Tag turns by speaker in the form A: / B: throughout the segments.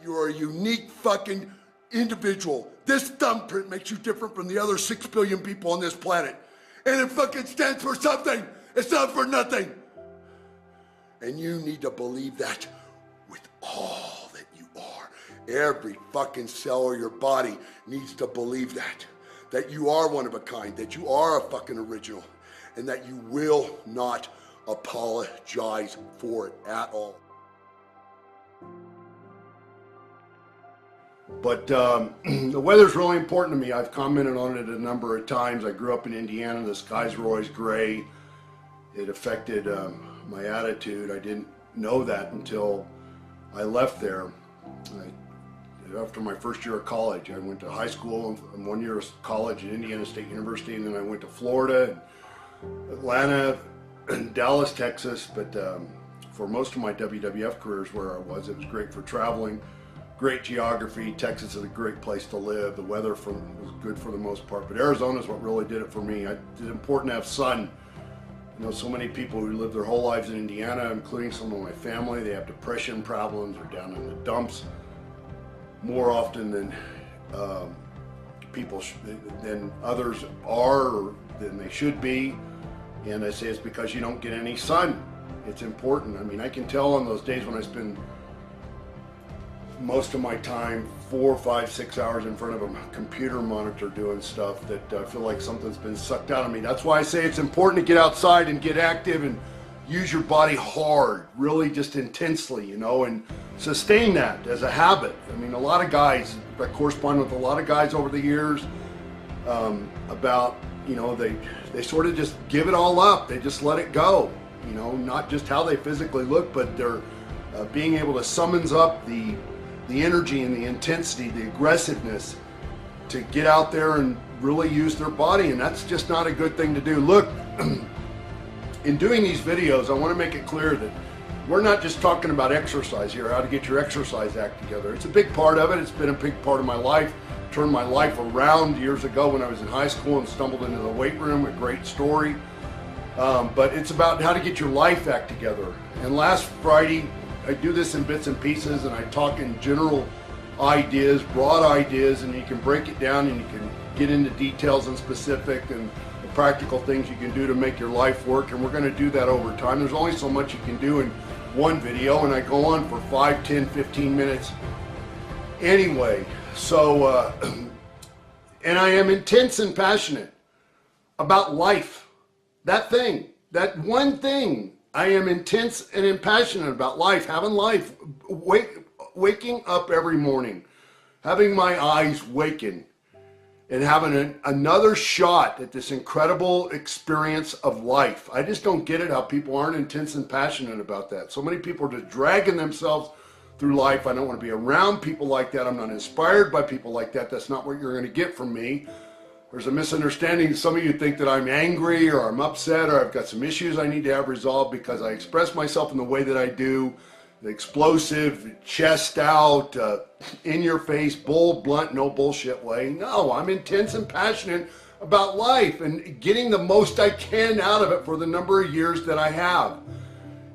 A: You are a unique fucking individual. This thumbprint makes you different from the other 6 billion people on this planet. And it fucking stands for something. It's not for nothing. And you need to believe that with all that you are. Every fucking cell of your body needs to believe that. That you are one of a kind, that you are a fucking original, and that you will not apologize for it at all. But the weather's really important to me. I've commented on it a number of times. I grew up in Indiana. The skies were always gray. It affected my attitude. I didn't know that until I left there. After my first year of college, I went to high school and 1 year of college at Indiana State University, and then I went to Florida, Atlanta, and Dallas, Texas. But for most of my WWF careers where I was, it was great for traveling, great geography. Texas is a great place to live. The weather was good for the most part, but Arizona is what really did it for me. It's important to have sun. You know, so many people who live their whole lives in Indiana, including some of my family, they have depression problems or down in the dumps more often than than others are, or than they should be. And I say it's because you don't get any sun. It's important. I mean, I can tell on those days when I spend most of my time 4, 5, 6 hours in front of a computer monitor doing stuff that I feel like something's been sucked out of me. That's why I say it's important to get outside and get active and use your body hard, really just intensely, you know, and sustain that as a habit. I mean, a lot of guys, I correspond with a lot of guys over the years about, you know, they sort of just give it all up. They just let it go, you know, not just how they physically look, but they're being able to summons up the energy and the intensity, the aggressiveness to get out there and really use their body. And that's just not a good thing to do. Look, in doing these videos, I want to make it clear that we're not just talking about exercise here, how to get your exercise act together. It's a big part of it. It's been a big part of my life. Turned my life around years ago when I was in high school and stumbled into the weight room, a great story. But it's about how to get your life act together. And last Friday, I do this in bits and pieces, and I talk in general ideas, broad ideas, and you can break it down and you can get into details and specific and the practical things you can do to make your life work. And we're going to do that over time. There's only so much you can do in one video, and I go on for 5, 10, 15 minutes anyway. So, and I am intense and passionate about life. That one thing. I am intense and impassionate about life, having life, waking up every morning, having my eyes waken, and having another shot at this incredible experience of life. I just don't get it how people aren't intense and passionate about that. So many people are just dragging themselves through life. I don't want to be around people like that. I'm not inspired by people like that. That's not what you're going to get from me. There's a misunderstanding. Some of you think that I'm angry or I'm upset or I've got some issues I need to have resolved because I express myself in the way that I do, the explosive, chest out, in your face, bold, blunt, no bullshit way. No, I'm intense and passionate about life and getting the most I can out of it for the number of years that I have.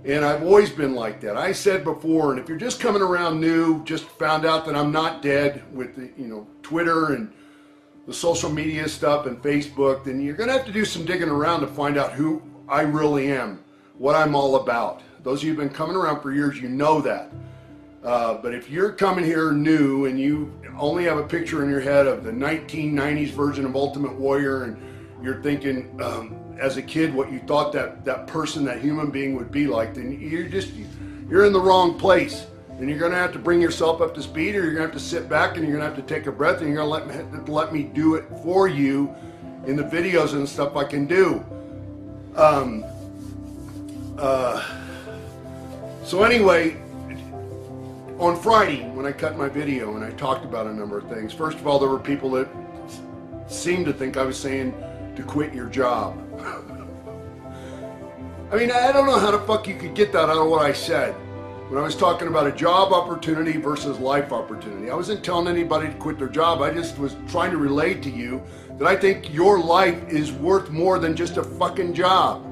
A: And I've always been like that. I said before, and if you're just coming around new, just found out that I'm not dead with the, you know, Twitter and the social media stuff and Facebook, then you're going to have to do some digging around to find out who I really am, what I'm all about. Those of you who've been coming around for years, you know that. But if you're coming here new and you only have a picture in your head of the 1990s version of Ultimate Warrior, and you're thinking as a kid what you thought that person, that human being would be like, then you're in the wrong place. And you're going to have to bring yourself up to speed, or you're going to have to sit back and you're going to have to take a breath, and you're going to let me do it for you in the videos and stuff I can do. So anyway, on Friday when I cut my video and I talked about a number of things, first of all, there were people that seemed to think I was saying to quit your job. I mean, I don't know how the fuck you could get that out of what I said. When I was talking about a job opportunity versus life opportunity, I wasn't telling anybody to quit their job. I just was trying to relay to you that I think your life is worth more than just a fucking job.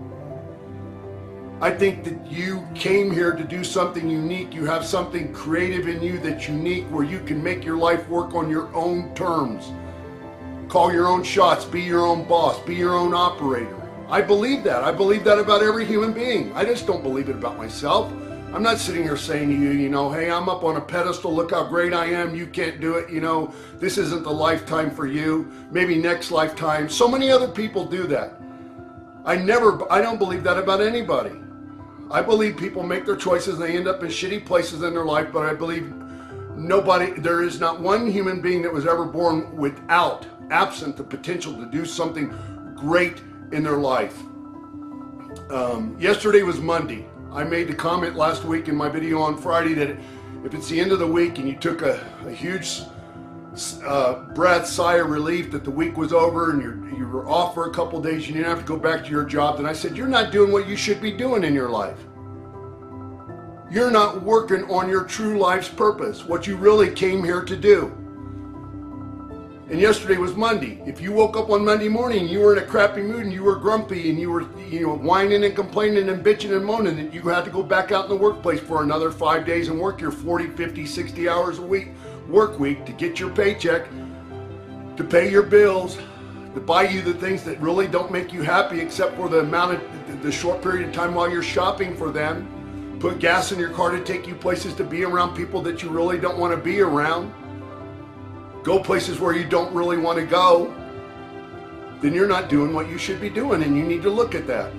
A: I think that you came here to do something unique. You have something creative in you that's unique, where you can make your life work on your own terms. Call your own shots, be your own boss, be your own operator. I believe that. I believe that about every human being. I just don't believe it about myself. I'm not sitting here saying to you, hey, I'm up on a pedestal, look how great I am, you can't do it, this isn't the lifetime for you, maybe next lifetime. So many other people do that. I don't believe that about anybody. I believe people make their choices and they end up in shitty places in their life, but I believe there is not one human being that was ever born absent the potential to do something great in their life. Yesterday was Monday. I made the comment last week in my video on Friday that if it's the end of the week and you took a huge breath, sigh of relief that the week was over and you were off for a couple days, you didn't have to go back to your job, then I said, you're not doing what you should be doing in your life. You're not working on your true life's purpose, what you really came here to do. And yesterday was Monday. If you woke up on Monday morning and you were in a crappy mood and you were grumpy and you were whining and complaining and bitching and moaning that you had to go back out in the workplace for another 5 days and work your 40, 50, 60 hours a week, work week, to get your paycheck, to pay your bills, to buy you the things that really don't make you happy except for the short period of time while you're shopping for them, put gas in your car to take you places to be around people that you really don't want to be around, go places where you don't really want to go, then you're not doing what you should be doing, and you need to look at that.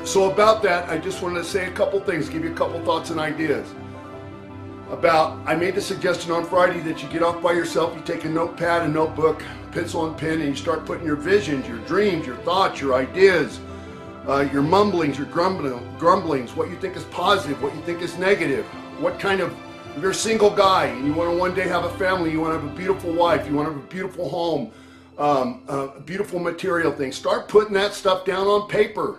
A: So about that, I just wanted to say a couple things, give you a couple thoughts and ideas. I made the suggestion on Friday that you get off by yourself, you take a notepad, a notebook, pencil and pen, and you start putting your visions, your dreams, your thoughts, your ideas, your mumblings, your grumblings, what you think is positive, what you think is negative, if you're a single guy and you want to one day have a family, you want to have a beautiful wife, you want to have a beautiful home, beautiful material things, start putting that stuff down on paper.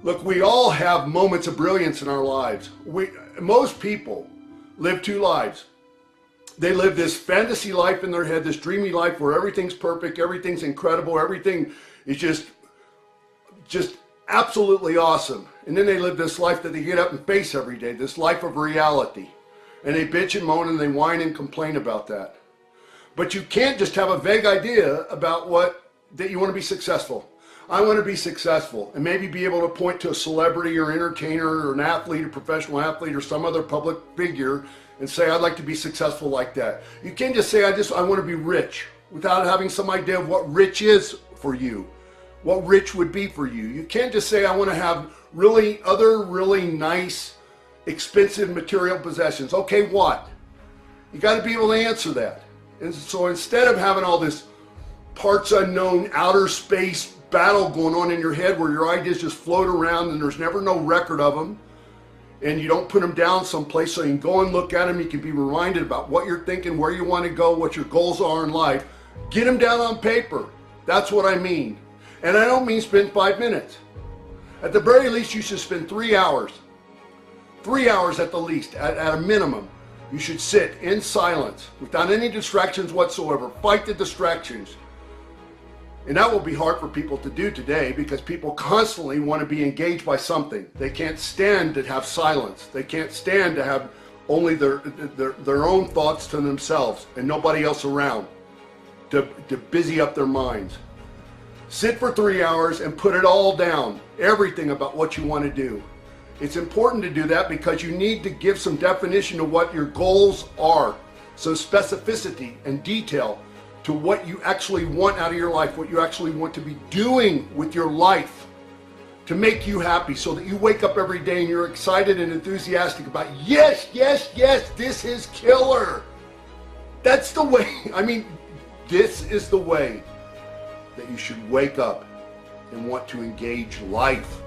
A: Look, we all have moments of brilliance in our lives. Most people live two lives. They live this fantasy life in their head, this dreamy life where everything's perfect, everything's incredible, everything is just absolutely awesome. And then they live this life that they get up and face every day, this life of reality. And they bitch and moan and they whine and complain about that. But you can't just have a vague idea about that you want to be successful. I want to be successful and maybe be able to point to a celebrity or entertainer or an athlete, a professional athlete or some other public figure and say, I'd like to be successful like that. You can't just say, I want to be rich without having some idea of what rich is for you, what rich would be for you. You can't just say, I want to have really nice, expensive material possessions. Okay, what? You got to be able to answer that. And so instead of having all this parts unknown, outer space battle going on in your head where your ideas just float around and there's never no record of them, and you don't put them down someplace so you can go and look at them, you can be reminded about what you're thinking, where you want to go, what your goals are in life, get them down on paper. That's what I mean. And I don't mean spend 5 minutes. At the very least, you should spend 3 hours. 3 hours at the least, at a minimum. You should sit in silence without any distractions whatsoever. Fight the distractions. And that will be hard for people to do today because people constantly want to be engaged by something. They can't stand to have silence. They can't stand to have only their own thoughts to themselves and nobody else around to busy up their minds. Sit for 3 hours and put it all down, everything about what you want to do. It's important to do that because you need to give some definition to what your goals are, some specificity and detail to what you actually want out of your life, what you actually want to be doing with your life to make you happy so that you wake up every day and you're excited and enthusiastic about, yes, this is killer. That's the way, this is the way that you should wake up and want to engage life.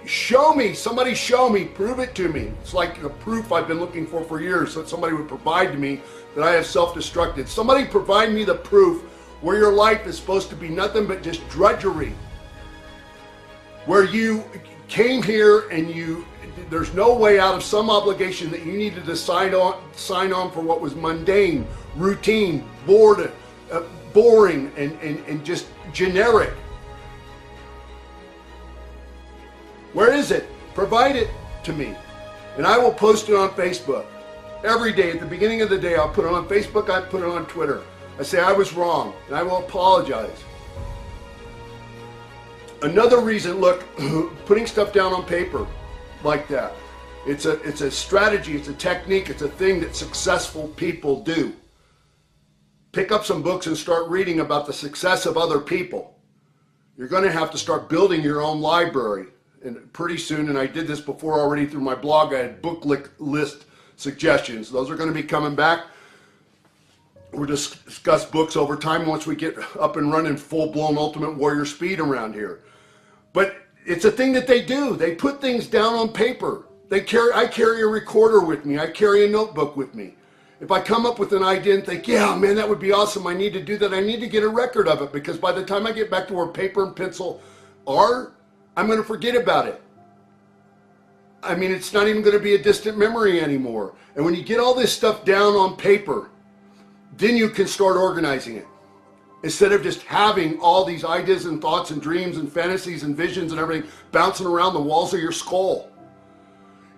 A: Somebody show me, prove it to me. It's like the proof I've been looking for years that somebody would provide to me that I have self-destructed. Somebody provide me the proof where your life is supposed to be nothing but just drudgery. Where you came here and there's no way out of some obligation that you needed to sign on for what was mundane, routine, boring, and just generic. Where is it? Provide it to me. And I will post it on Facebook. Every day, at the beginning of the day, I'll put it on Facebook, I put it on Twitter. I say I was wrong, and I will apologize. Another reason, look, putting stuff down on paper like that, it's a strategy, it's a technique, it's a thing that successful people do. Pick up some books and start reading about the success of other people. You're going to have to start building your own library. And pretty soon, and I did this before already through my blog, I had book list suggestions. Those are going to be coming back. We'll discuss books over time once we get up and running full-blown Ultimate Warrior speed around here. But it's a thing that they do. They put things down on paper. I carry a recorder with me. I carry a notebook with me. If I come up with an idea and think, yeah, man, that would be awesome, I need to do that, I need to get a record of it, because by the time I get back to where paper and pencil are, I'm going to forget about it. I mean, it's not even going to be a distant memory anymore. And when you get all this stuff down on paper, then you can start organizing it. Instead of just having all these ideas and thoughts and dreams and fantasies and visions and everything bouncing around the walls of your skull.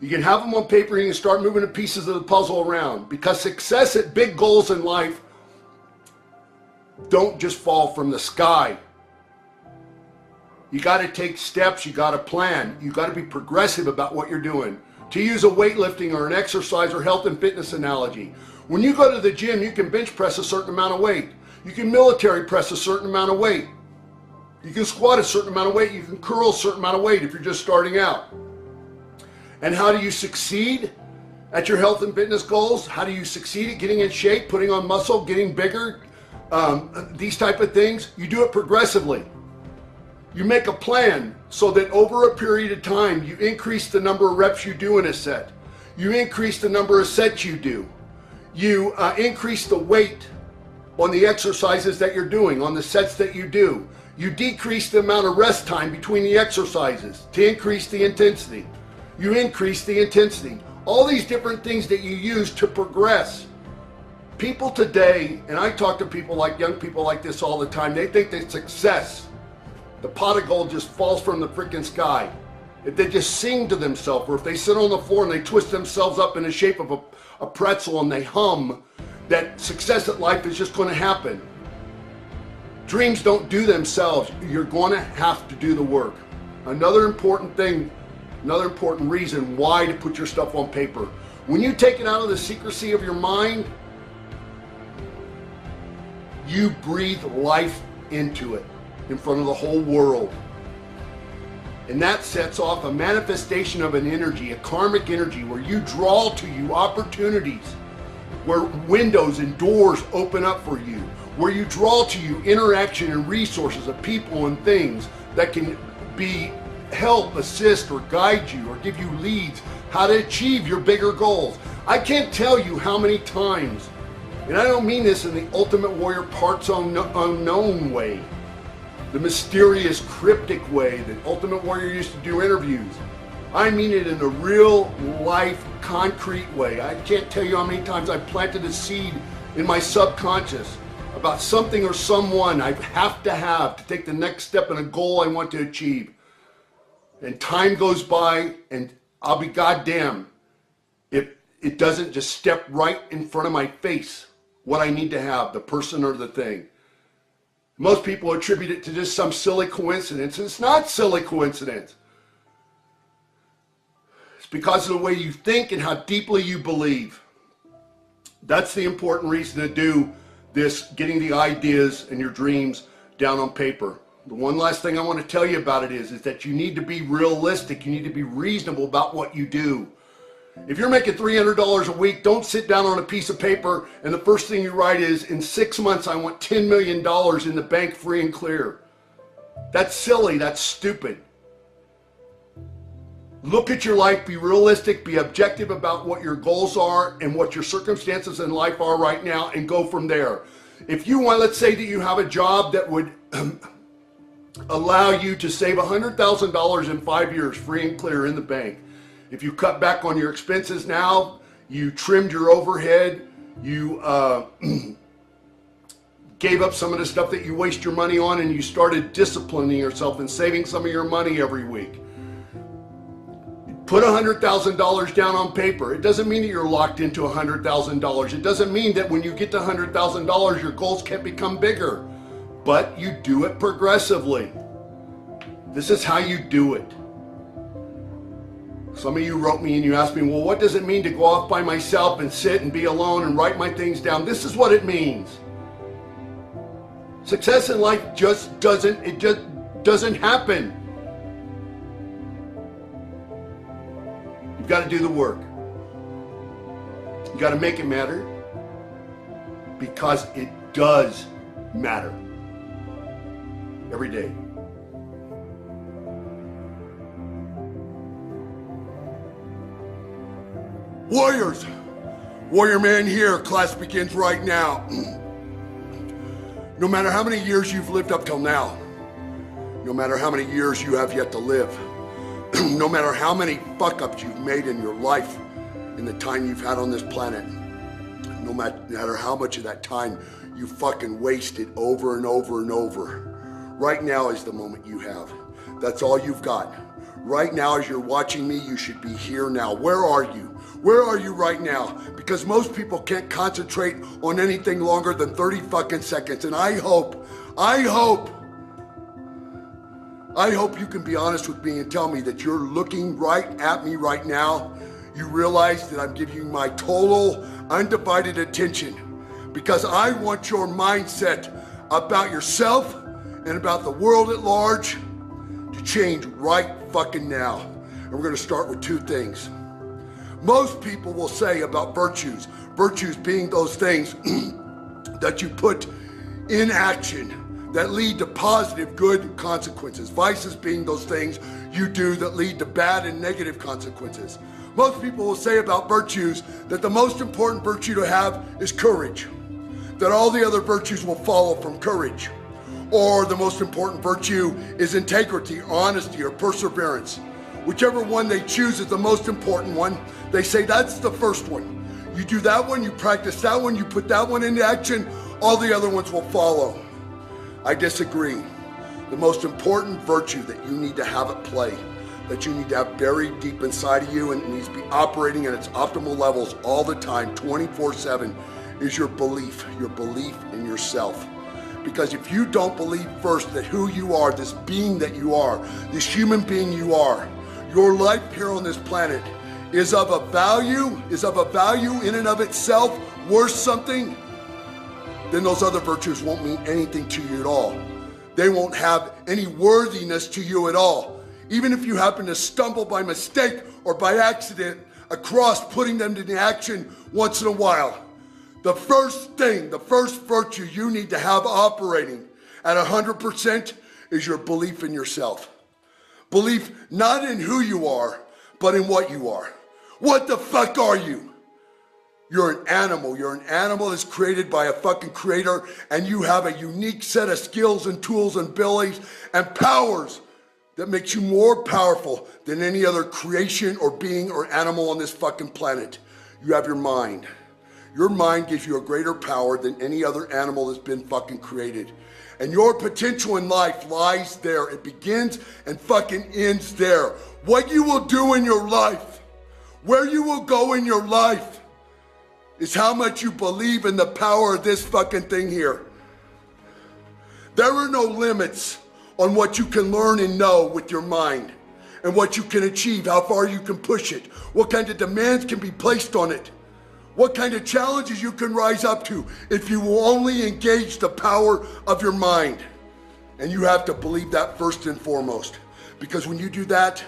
A: You can have them on paper and you can start moving the pieces of the puzzle around, because success at big goals in life don't just fall from the sky. You got to take steps, you got to plan, you got to be progressive about what you're doing. To use a weightlifting or an exercise or health and fitness analogy, when you go to the gym, you can bench press a certain amount of weight. You can military press a certain amount of weight. You can squat a certain amount of weight. You can curl a certain amount of weight if you're just starting out. And how do you succeed at your health and fitness goals? How do you succeed at getting in shape, putting on muscle, getting bigger, these type of things? You do it progressively. You make a plan so that over a period of time, you increase the number of reps you do in a set. You increase the number of sets you do. You increase the weight on the exercises that you're doing, on the sets that you do. You decrease the amount of rest time between the exercises to increase the intensity. You increase the intensity. All these different things that you use to progress. People today, and I talk to people like young people like this all the time, they think that success, the pot of gold just falls from the freaking sky. If they just sing to themselves, or if they sit on the floor and they twist themselves up in the shape of a pretzel and they hum, that success at life is just going to happen. Dreams don't do themselves. You're going to have to do the work. Another important thing, another important reason why to put your stuff on paper. When you take it out of the secrecy of your mind, you breathe life into it in front of the whole world. And that sets off a manifestation of an energy, a karmic energy, where you draw to you opportunities, where windows and doors open up for you, where you draw to you interaction and resources of people and things that can help, assist, or guide you, or give you leads how to achieve your bigger goals. I can't tell you how many times, and I don't mean this in the Ultimate Warrior parts unknown way, the mysterious, cryptic way that Ultimate Warrior used to do interviews. I mean it in a real life, concrete way. I can't tell you how many times I've planted a seed in my subconscious about something or someone I have to take the next step in a goal I want to achieve. And time goes by and I'll be goddamn if it doesn't just step right in front of my face what I need to have, the person or the thing. Most people attribute it to just some silly coincidence. It's not silly coincidence. It's because of the way you think and how deeply you believe. That's the important reason to do this, getting the ideas and your dreams down on paper. The one last thing I want to tell you about it is that you need to be realistic. You need to be reasonable about what you do. If you're making $300 a week, don't sit down on a piece of paper and the first thing you write is, in 6 months, I want $10 million in the bank free and clear. That's silly. That's stupid. Look at your life, be realistic, be objective about what your goals are and what your circumstances in life are right now, and go from there. If you want, let's say that you have a job that would allow you to save $100,000 in 5 years free and clear in the bank. If you cut back on your expenses now, you trimmed your overhead, you gave up some of the stuff that you waste your money on, and you started disciplining yourself and saving some of your money every week. Put $100,000 down on paper. It doesn't mean that you're locked into $100,000. It doesn't mean that when you get to $100,000, your goals can't become bigger. But you do it progressively. This is how you do it. Some of you wrote me and you asked me, well, what does it mean to go off by myself and sit and be alone and write my things down? This is what it means. Success in life just doesn't happen. You've got to do the work. You got to make it matter, because it does matter every day. Warriors, Warrior Man here. Class begins right now. No matter how many years you've lived up till now, no matter how many years you have yet to live, no matter how many fuck-ups you've made in your life in the time you've had on this planet, no matter how much of that time you fucking wasted over and over and over, right now is the moment you have. That's all you've got. Right now, as you're watching me, you should be here now. Where are you? Where are you right now? Because most people can't concentrate on anything longer than 30 fucking seconds. And I hope you can be honest with me and tell me that you're looking right at me right now. You realize that I'm giving you my total, undivided attention, because I want your mindset about yourself and about the world at large to change right fucking now. And we're gonna start with two things. Most people will say about virtues being those things that you put in action that lead to positive, good consequences. Vices being those things you do that lead to bad and negative consequences. Most people will say about virtues that the most important virtue to have is courage, that all the other virtues will follow from courage. Or the most important virtue is integrity, honesty, or perseverance. Whichever one they choose is the most important one, they say that's the first one. You do that one, you practice that one, you put that one into action, all the other ones will follow. I disagree. The most important virtue that you need to have at play, that you need to have buried deep inside of you and it needs to be operating at its optimal levels all the time, 24/7, is your belief in yourself. Because if you don't believe first that who you are, this being that you are, this human being you are, your life here on this planet is of a value in and of itself, worth something, then those other virtues won't mean anything to you at all. They won't have any worthiness to you at all. Even if you happen to stumble by mistake or by accident across putting them into action once in a while. The first virtue you need to have operating at 100% is your belief in yourself. Belief not in who you are, but in what you are. What the fuck are you? You're an animal. You're an animal that's created by a fucking creator, and you have a unique set of skills and tools and abilities and powers that makes you more powerful than any other creation or being or animal on this fucking planet. You have your mind. Your mind gives you a greater power than any other animal that's been fucking created. And your potential in life lies there. It begins and fucking ends there. What you will do in your life, where you will go in your life, is how much you believe in the power of this fucking thing here. There are no limits on what you can learn and know with your mind, and what you can achieve, how far you can push it, what kind of demands can be placed on it, what kind of challenges you can rise up to if you will only engage the power of your mind. And you have to believe that first and foremost, because when you do that,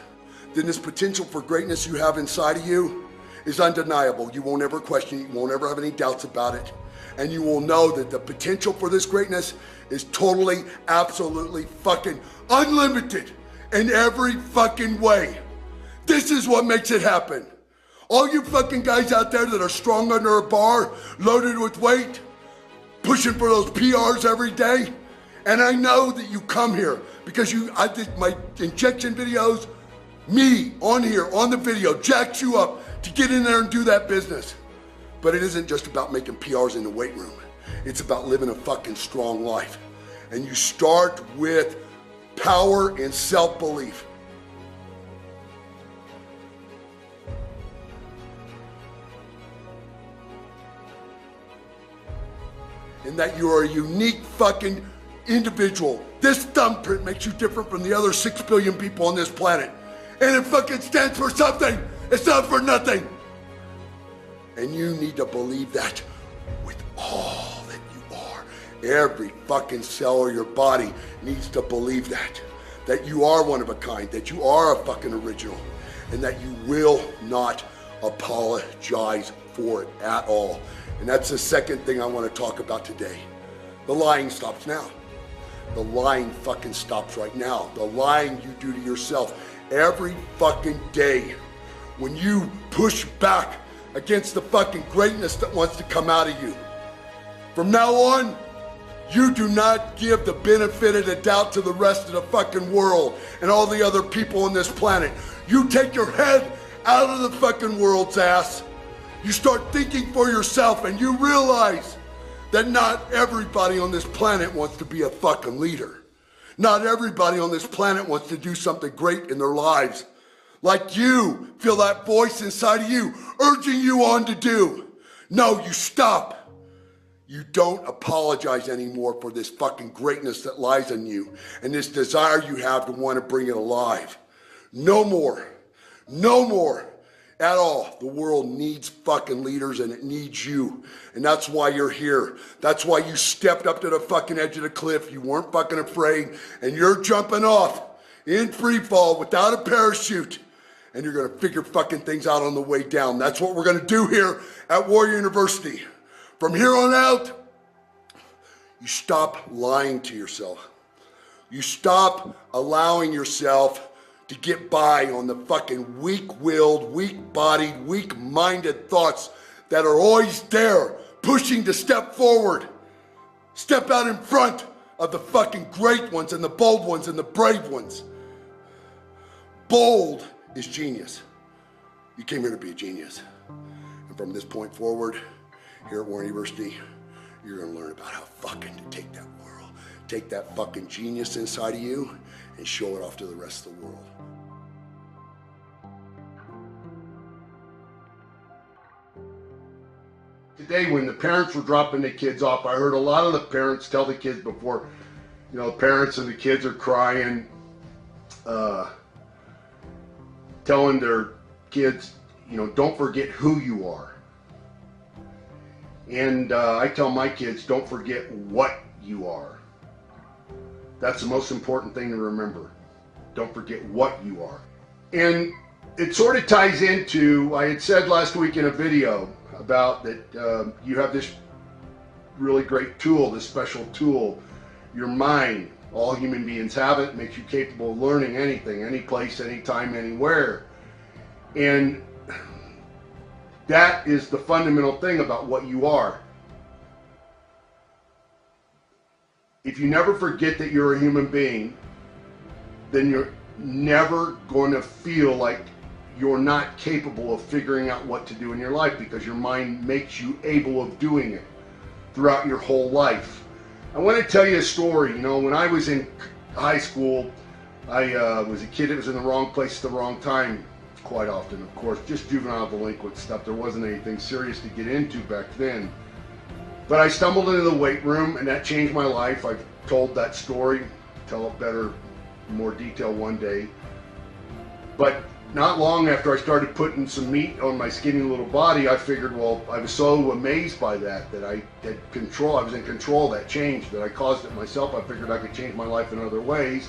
A: then this potential for greatness you have inside of you is undeniable. You won't ever question it, you won't ever have any doubts about it. And you will know that the potential for this greatness is totally, absolutely fucking unlimited in every fucking way. This is what makes it happen. All you fucking guys out there that are strong under a bar, loaded with weight, pushing for those PRs every day, and I know that you come here because I did my injection videos, me on here, on the video, jacks you up to get in there and do that business. But it isn't just about making PRs in the weight room. It's about living a fucking strong life. And you start with power and self-belief. and that you are a unique fucking individual. This thumbprint makes you different from the other 6 billion people on this planet. And it fucking stands for something. It's not for nothing. And you need to believe that with all that you are. Every fucking cell of your body needs to believe that. That you are one of a kind, that you are a fucking original, and that you will not apologize for it at all. And that's the second thing I want to talk about today. The lying stops now. The lying fucking stops right now. The lying you do to yourself every fucking day when you push back against the fucking greatness that wants to come out of you. From now on, you do not give the benefit of the doubt to the rest of the fucking world and all the other people on this planet. You take your head out of the fucking world's ass. You start thinking for yourself, and you realize that not everybody on this planet wants to be a fucking leader. Not everybody on this planet wants to do something great in their lives. Like you feel that voice inside of you urging you on to do. No, you stop. You don't apologize anymore for this fucking greatness that lies in you and this desire you have to want to bring it alive. No more. No more at all. The world needs fucking leaders, and it needs you. And that's why you're here. That's why you stepped up to the fucking edge of the cliff. You weren't fucking afraid, and you're jumping off in free fall without a parachute. And you're gonna figure fucking things out on the way down. That's what we're gonna do here at Warrior University. From here on out, you stop lying to yourself. You stop allowing yourself to get by on the fucking weak-willed, weak-bodied, weak-minded thoughts that are always there, pushing to step forward. Step out in front of the fucking great ones and the bold ones and the brave ones. Bold is genius. You came here to be a genius. And from this point forward, here at Warren University, you're gonna learn about how fucking to take that world, take that fucking genius inside of you and show it off to the rest of the world. Today, when the parents were dropping the kids off, I heard a lot of the parents tell the kids before, the parents and the kids are crying, telling their kids, don't forget who you are. And I tell my kids, don't forget what you are. That's the most important thing to remember. Don't forget what you are. And it sort of ties into, I had said last week in a video about that you have this really great tool, this special tool, your mind. All human beings have it. It makes you capable of learning anything, any place, anytime, anywhere. And that is the fundamental thing about what you are. If you never forget that you're a human being, then you're never going to feel like you're not capable of figuring out what to do in your life, because your mind makes you able of doing it throughout your whole life. I want to tell you a story. When I was in high school, I was a kid that was in the wrong place at the wrong time quite often, of course, just juvenile delinquent stuff. There wasn't anything serious to get into back then. But I stumbled into the weight room, and that changed my life. I've told that story, tell it better, in more detail one day. But not long after I started putting some meat on my skinny little body, I figured, well, I was so amazed by that I had control. I was in control of that change, that I caused it myself. I figured I could change my life in other ways.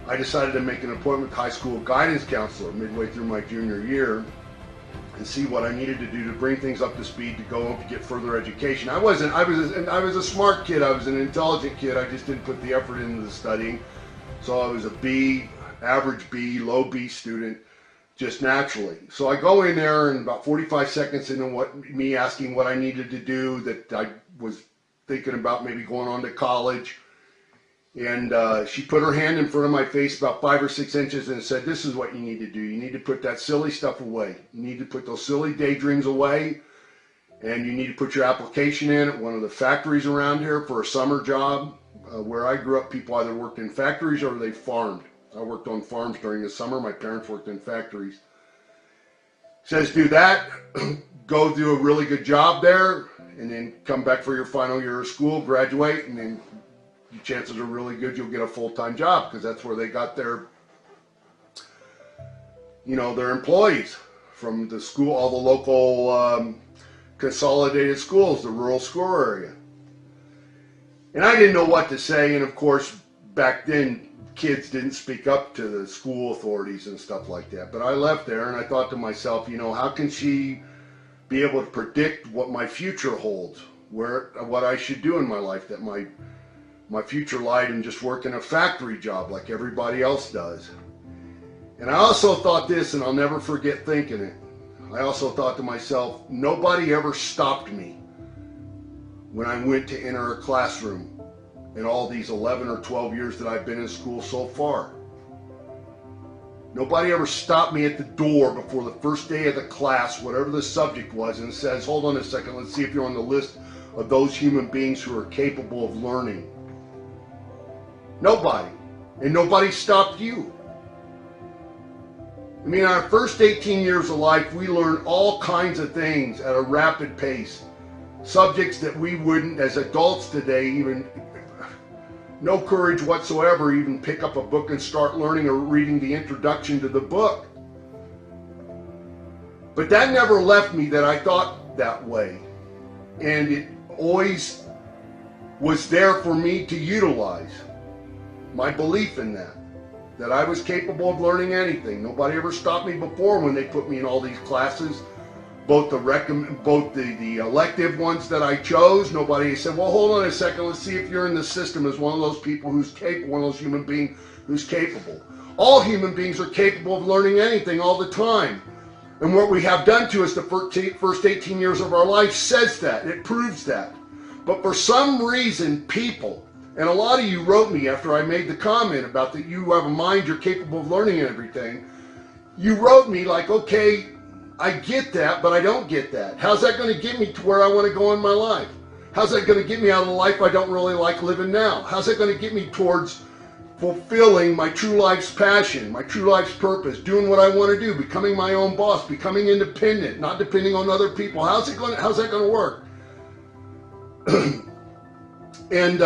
A: I decided to make an appointment with high school guidance counselor midway through my junior year and see what I needed to do to bring things up to speed to go on to get further education. I was a smart kid. I was an intelligent kid. I just didn't put the effort into the studying. So I was a B, average B, low B student, just naturally. So I go in there, and about 45 seconds into me asking what I needed to do, that I was thinking about maybe going on to college. And she put her hand in front of my face about 5 or 6 inches and said, this is what you need to do. You need to put that silly stuff away. You need to put those silly daydreams away. And you need to put your application in at one of the factories around here for a summer job. Where I grew up, people either worked in factories or they farmed. I worked on farms during the summer. My parents worked in factories. Says do that, go do a really good job there, and then come back for your final year of school, graduate, and then your chances are really good you'll get a full-time job, because that's where they got their, you know, their employees from the school, all the local consolidated schools, the rural school area. And I didn't know what to say, and of course, back then, kids didn't speak up to the school authorities and stuff like that. But I left there and I thought to myself, you know, how can she be able to predict what my future holds, what I should do in my life, that my future lied in just working a factory job like everybody else does. And I also thought this, and I'll never forget thinking it, I also thought to myself, nobody ever stopped me when I went to enter a classroom in all these 11 or 12 years that I've been in school so far. Nobody ever stopped me at the door before the first day of the class, whatever the subject was, and says, hold on a second, let's see if you're on the list of those human beings who are capable of learning. Nobody. And nobody stopped you. I mean, our first 18 years of life, we learn all kinds of things at a rapid pace. Subjects that we wouldn't, as adults today, even no courage whatsoever, even pick up a book and start learning or reading the introduction to the book. But that never left me that I thought that way. And it always was there for me to utilize my belief in that I was capable of learning anything. Nobody ever stopped me before when they put me in all these classes, both the elective ones that I chose. Nobody said, well, hold on a second, let's see if you're in the system as one of those people who's capable, one of those human beings who's capable. All human beings are capable of learning anything all the time. And what we have done to us the first 18 years of our life says that, it proves that. But for some reason, people, and a lot of you wrote me after I made the comment about that you have a mind, you're capable of learning everything. You wrote me like, okay, I get that, but I don't get that. How's that going to get me to where I want to go in my life? How's that going to get me out of the life I don't really like living now? How's that going to get me towards fulfilling my true life's passion, my true life's purpose, doing what I want to do, becoming my own boss, becoming independent, not depending on other people? How's that going to work? And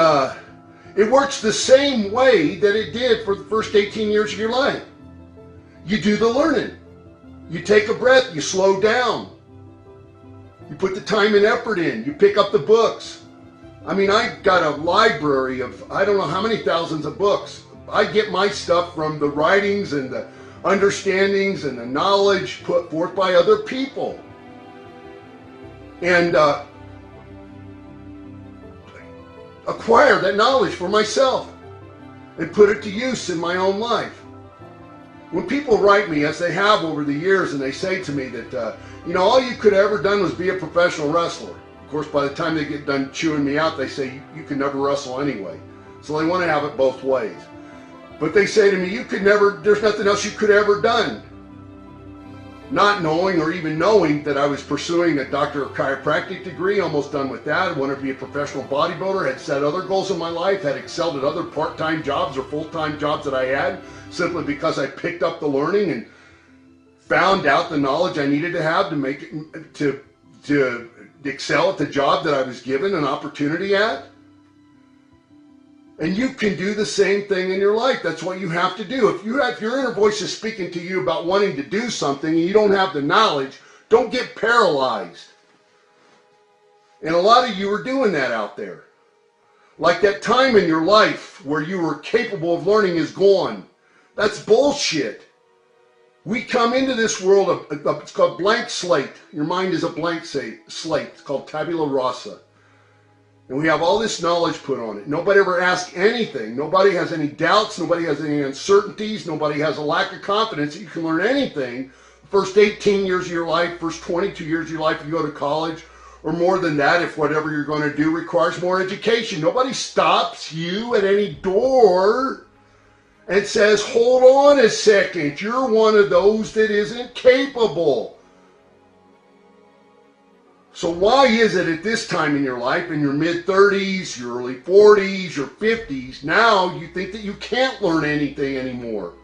A: it works the same way that it did for the first 18 years of your life. You do the learning. You take a breath, you slow down. You put the time and effort in. You pick up the books. I mean, I got a library of, I don't know how many thousands of books. I get my stuff from the writings and the understandings and the knowledge put forth by other people. And acquire that knowledge for myself and put it to use in my own life. When people write me, as they have over the years, and they say to me that, you know, all you could have ever done was be a professional wrestler. Of course, by the time they get done chewing me out, they say, you can never wrestle anyway. So they want to have it both ways. But they say to me, you could never, there's nothing else you could have ever done. Not knowing or even knowing that I was pursuing a doctor of chiropractic degree, almost done with that. I wanted to be a professional bodybuilder, had set other goals in my life, had excelled at other part-time jobs or full-time jobs that I had, simply because I picked up the learning and found out the knowledge I needed to have to make it, to excel at the job that I was given an opportunity at. And you can do the same thing in your life. That's what you have to do. If your inner voice is speaking to you about wanting to do something and you don't have the knowledge, don't get paralyzed. And a lot of you are doing that out there. Like that time in your life where you were capable of learning is gone. That's bullshit. We come into this world, it's called blank slate. Your mind is a blank slate. It's called tabula rasa. And we have all this knowledge put on it. Nobody ever asks anything. Nobody has any doubts. Nobody has any uncertainties. Nobody has a lack of confidence that you can learn anything. The first 18 years of your life, first 22 years of your life, if you go to college, or more than that, if whatever you're going to do requires more education. Nobody stops you at any door and says, hold on a second, you're one of those that isn't capable. So why is it at this time in your life, in your mid-30s, your early 40s, your 50s, now you think that you can't learn anything anymore?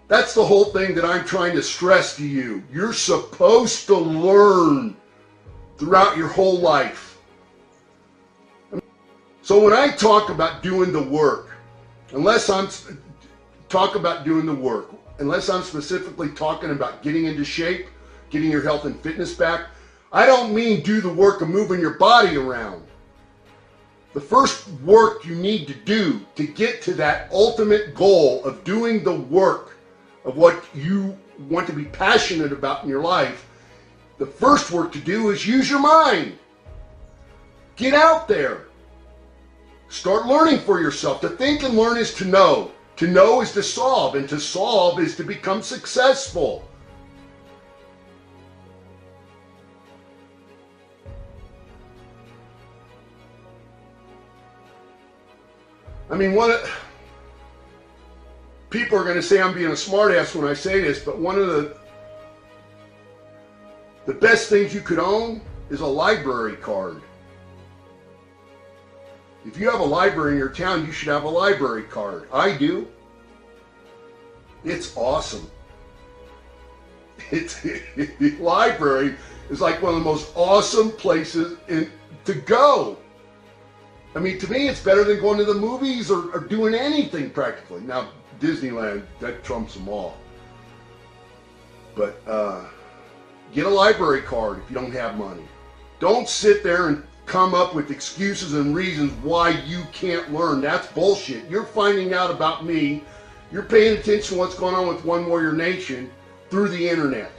A: That's the whole thing that I'm trying to stress to you. You're supposed to learn throughout your whole life. So when I talk about doing the work, unless I'm specifically talking about getting into shape, getting your health and fitness back, I don't mean do the work of moving your body around. The first work you need to do to get to that ultimate goal of doing the work of what you want to be passionate about in your life, the first work to do is use your mind. Get out there. Start learning for yourself. To think and learn is to know. To know is to solve, and to solve is to become successful. I mean, people are going to say I'm being a smartass when I say this, but one of the best things you could own is a library card. If you have a library in your town, you should have a library card. I do. It's awesome. The library is like one of the most awesome places to go. I mean, to me, it's better than going to the movies or doing anything practically. Now, Disneyland, that trumps them all. But get a library card if you don't have money. Don't sit there and come up with excuses and reasons why you can't learn. That's bullshit. You're finding out about me. You're paying attention to what's going on with One Warrior Nation through the internet.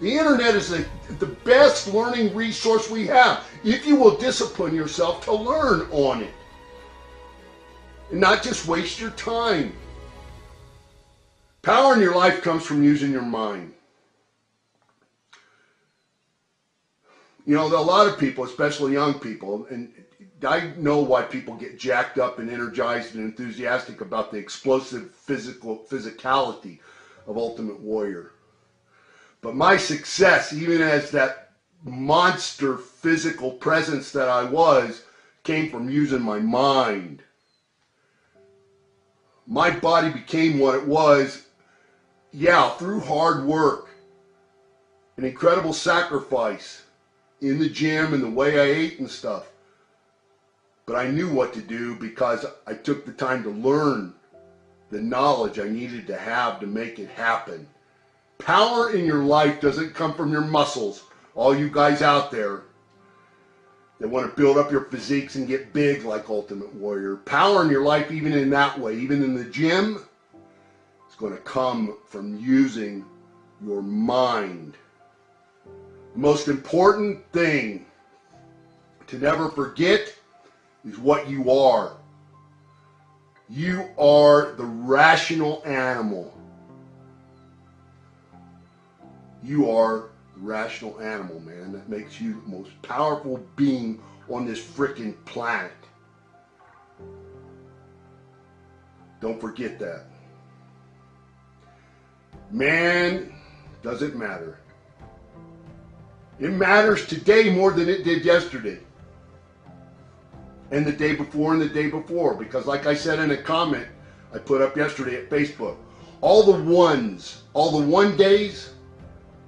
A: The internet is the best learning resource we have if you will discipline yourself to learn on it and not just waste your time. Power in your life comes from using your mind. You know, a lot of people, especially young people, and I know why people get jacked up and energized and enthusiastic about the explosive physicality of Ultimate Warrior. But my success, even as that monster physical presence that I was, came from using my mind. My body became what it was, through hard work, an incredible sacrifice in the gym and the way I ate and stuff. But I knew what to do because I took the time to learn the knowledge I needed to have to make it happen. Power in your life doesn't come from your muscles. All you guys out there that want to build up your physiques and get big like Ultimate Warrior. Power in your life, even in that way, even in the gym, is going to come from using your mind. The most important thing to never forget is what you are. You are the rational animal. You are the rational animal, man. That makes you the most powerful being on this frickin' planet. Don't forget that. Man, does it matter. It matters today more than it did yesterday. And the day before and the day before. Because like I said in a comment I put up yesterday at Facebook, all the one days,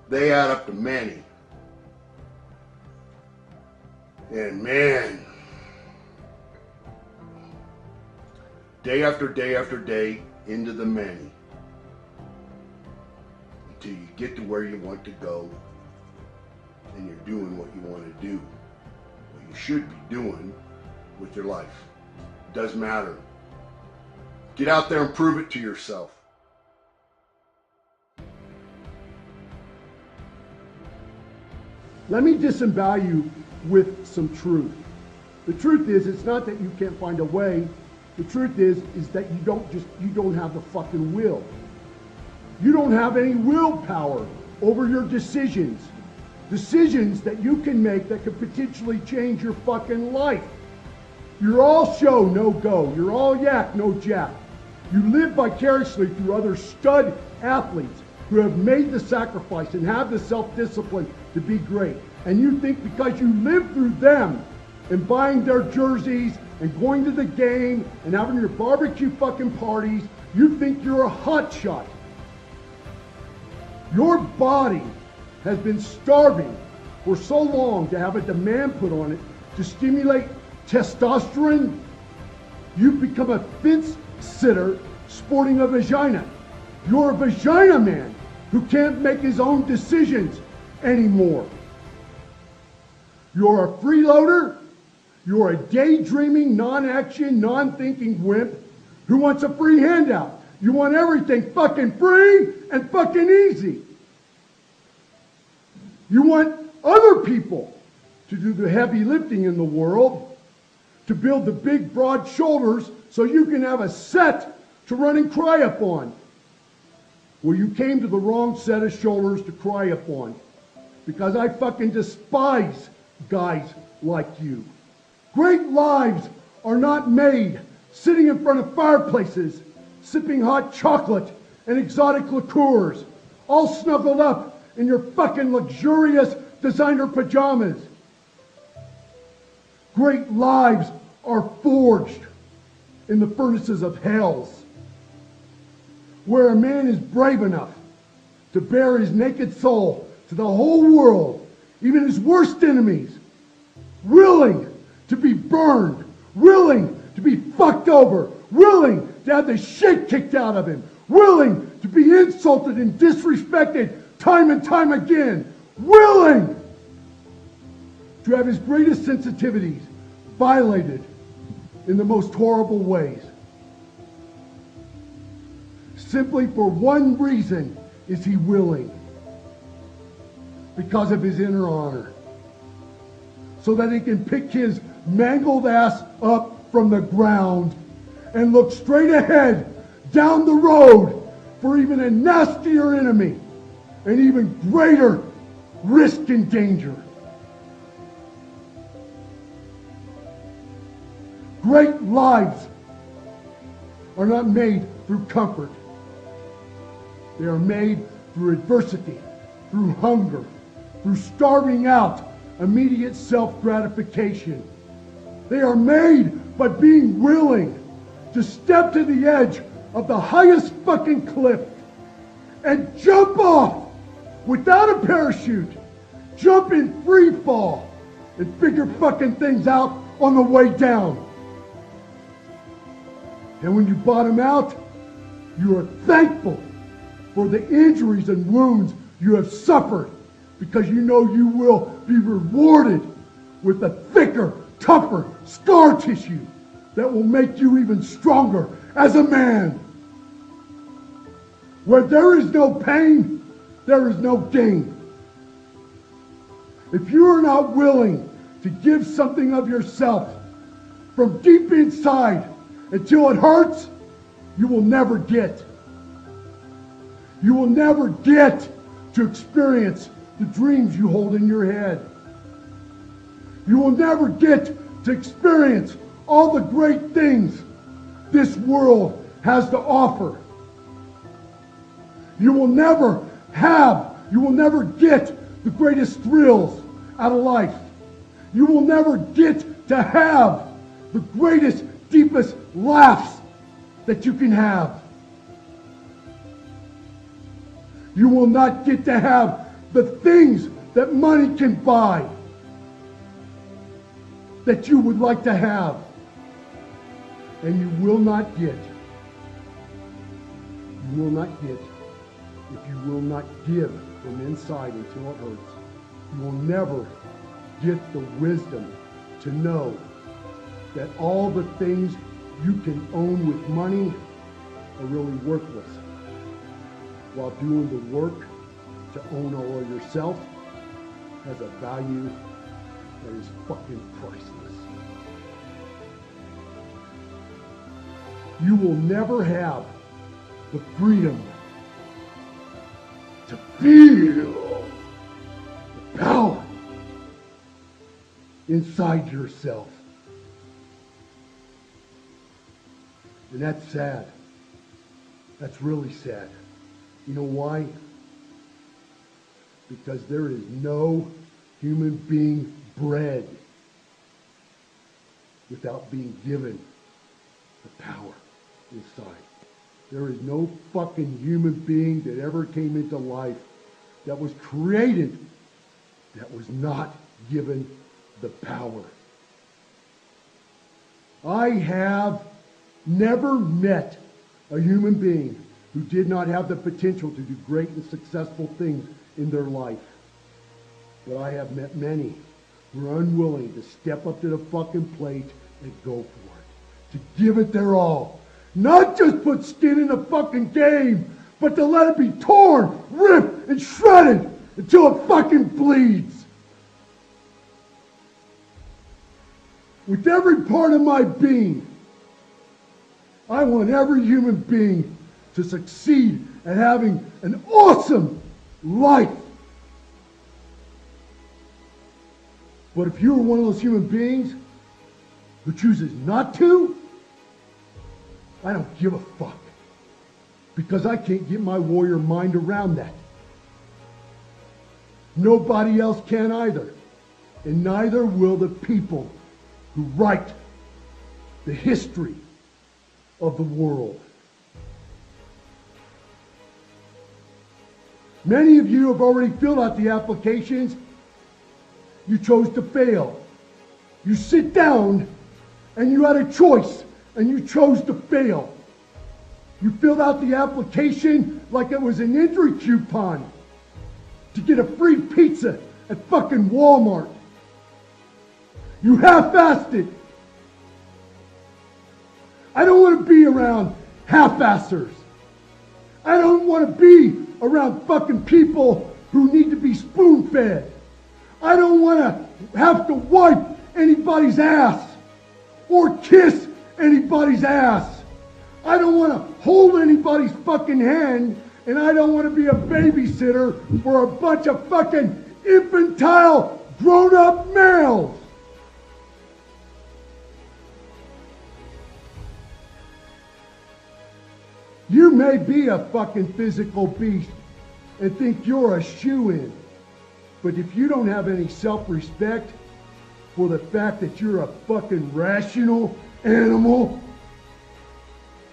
A: they add up to many. And man, day after day after day into the many. Until you get to where you want to go and you're doing what you want to do. What you should be doing with your life. It does matter. Get out there and prove it to yourself.
B: Let me disembowel you with some truth. The truth is, it's not that you can't find a way. The truth is that you don't have the fucking will. You don't have any willpower over your decisions. Decisions that you can make that could potentially change your fucking life. You're all show, no go. You're all yak, no jack. You live vicariously through other stud athletes who have made the sacrifice and have the self-discipline to be great. And you think because you live through them and buying their jerseys and going to the game and having your barbecue fucking parties, you think you're a hotshot. Your body has been starving for so long to have a demand put on it to stimulate testosterone You've become a fence sitter sporting a vagina. You're a vagina man who can't make his own decisions anymore. You're a freeloader. You're a daydreaming, non-action, non-thinking wimp who wants a free handout. You want everything fucking free and fucking easy. You want other people to do the heavy lifting in the world, to build the big, broad shoulders so you can have a set to run and cry upon. Well, you came to the wrong set of shoulders to cry upon, because I fucking despise guys like you. Great lives are not made sitting in front of fireplaces, sipping hot chocolate and exotic liqueurs, all snuggled up in your fucking luxurious designer pajamas. Great lives are forged in the furnaces of hells, where a man is brave enough to bare his naked soul to the whole world, even his worst enemies, willing to be burned, willing to be fucked over, willing to have the shit kicked out of him, willing to be insulted and disrespected time and time again, willing to have his greatest sensitivities violated in the most horrible ways. Simply for one reason is he willing. Because of his inner honor. So that he can pick his mangled ass up from the ground and look straight ahead down the road for even a nastier enemy and even greater risk and danger. Great lives are not made through comfort. They are made through adversity, through hunger, through starving out immediate self-gratification. They are made by being willing to step to the edge of the highest fucking cliff and jump off without a parachute, jump in free fall, and figure fucking things out on the way down. And when you bottom out, you are thankful for the injuries and wounds you have suffered, because you know you will be rewarded with a thicker, tougher scar tissue that will make you even stronger as a man. Where there is no pain, there is no gain. If you are not willing to give something of yourself from deep inside until it hurts, you will never get. You will never get to experience the dreams you hold in your head. You will never get to experience all the great things this world has to offer. You will never get the greatest thrills out of life. You will never get to have the greatest, deepest laughs that you can have. You will not get to have the things that money can buy that you would like to have. And you will not get if you will not give from inside until it hurts. You will never get the wisdom to know that all the things you can own with money are really worthless, while doing the work to own all of yourself has a value that is fucking priceless. You will never have the freedom to feel the power inside yourself. And that's sad. That's really sad. You know why? Because there is no human being bred without being given the power inside. There is no fucking human being that ever came into life that was created that was not given the power. I have never met a human being who did not have the potential to do great and successful things in their life. But I have met many who are unwilling to step up to the fucking plate and go for it. To give it their all. Not just put skin in the fucking game, but to let it be torn, ripped, and shredded until it fucking bleeds. With every part of my being, I want every human being to succeed at having an awesome life. But if you're one of those human beings who chooses not to, I don't give a fuck. Because I can't get my warrior mind around that. Nobody else can either. And neither will the people who write the history of the world. Many of you have already filled out the applications. You chose to fail. You sit down and you had a choice and you chose to fail. You filled out the application like it was an entry coupon to get a free pizza at fucking Walmart. You half-assed it. I don't want to be around half-assers. I don't want to be around fucking people who need to be spoon-fed. I don't want to have to wipe anybody's ass or kiss anybody's ass. I don't want to hold anybody's fucking hand, and I don't want to be a babysitter for a bunch of fucking infantile grown-up males. You may be a fucking physical beast and think you're a shoo-in, but if you don't have any self-respect for the fact that you're a fucking rational animal,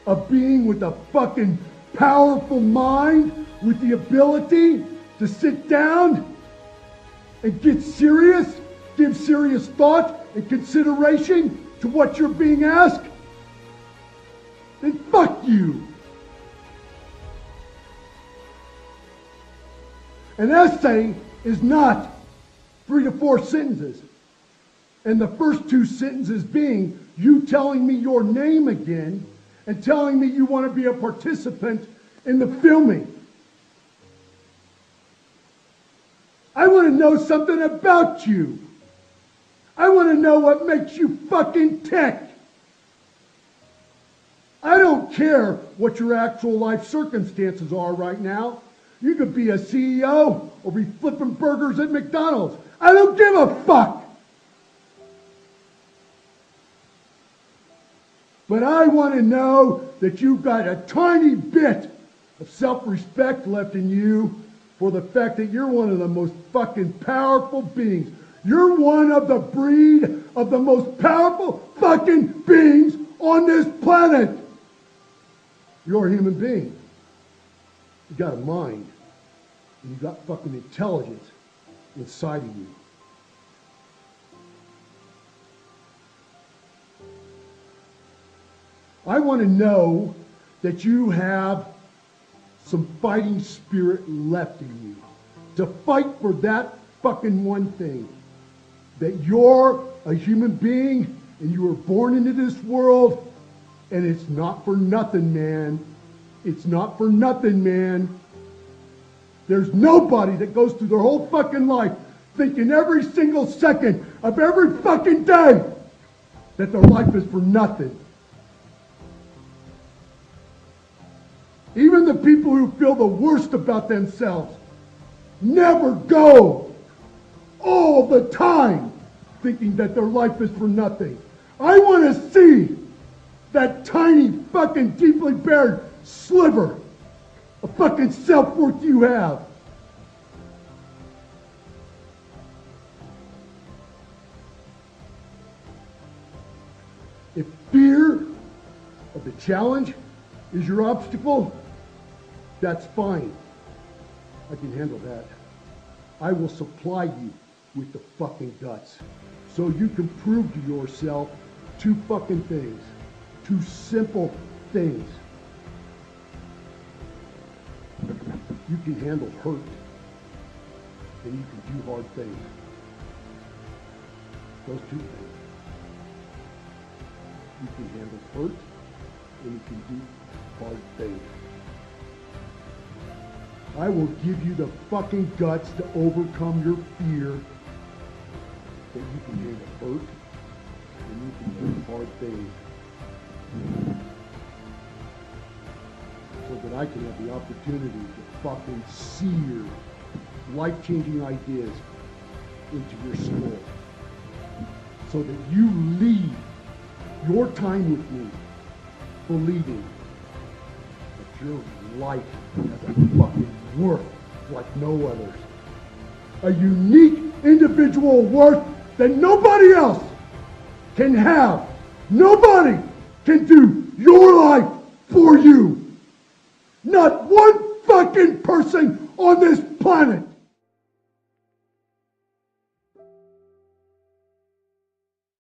B: a being with a fucking powerful mind with the ability to sit down and get serious, give serious thought and consideration to what you're being asked, then fuck you. An essay is not 3 to 4 sentences. And the first 2 sentences being you telling me your name again and telling me you want to be a participant in the filming. I want to know something about you. I want to know what makes you fucking tick. I don't care what your actual life circumstances are right now. You could be a CEO or be flipping burgers at McDonald's. I don't give a fuck. But I want to know that you've got a tiny bit of self-respect left in you for the fact that you're one of the most fucking powerful beings. You're one of the breed of the most powerful fucking beings on this planet. You're a human being. You got a mind. And you got fucking intelligence inside of you. I want to know that you have some fighting spirit left in you to fight for that fucking one thing. That you're a human being and you were born into this world, and it's not for nothing, man. It's not for nothing, man. There's nobody that goes through their whole fucking life thinking every single second of every fucking day that their life is for nothing. Even the people who feel the worst about themselves never go all the time thinking that their life is for nothing. I want to see that tiny fucking deeply buried sliver of fucking self-worth you have. If fear of the challenge is your obstacle, that's fine. I can handle that. I will supply you with the fucking guts so you can prove to yourself 2 fucking things. to simple things. You can handle hurt, and you can do hard things. Those two things. You can handle hurt, and you can do hard things. I will give you the fucking guts to overcome your fear that you can handle hurt, and you can do hard things. So that I can have the opportunity to fucking sear life-changing ideas into your soul. So that you leave your time with me believing that your life has a fucking worth like no others. A unique individual worth that nobody else can have. Nobody can do your life for you. Not one fucking person on this planet.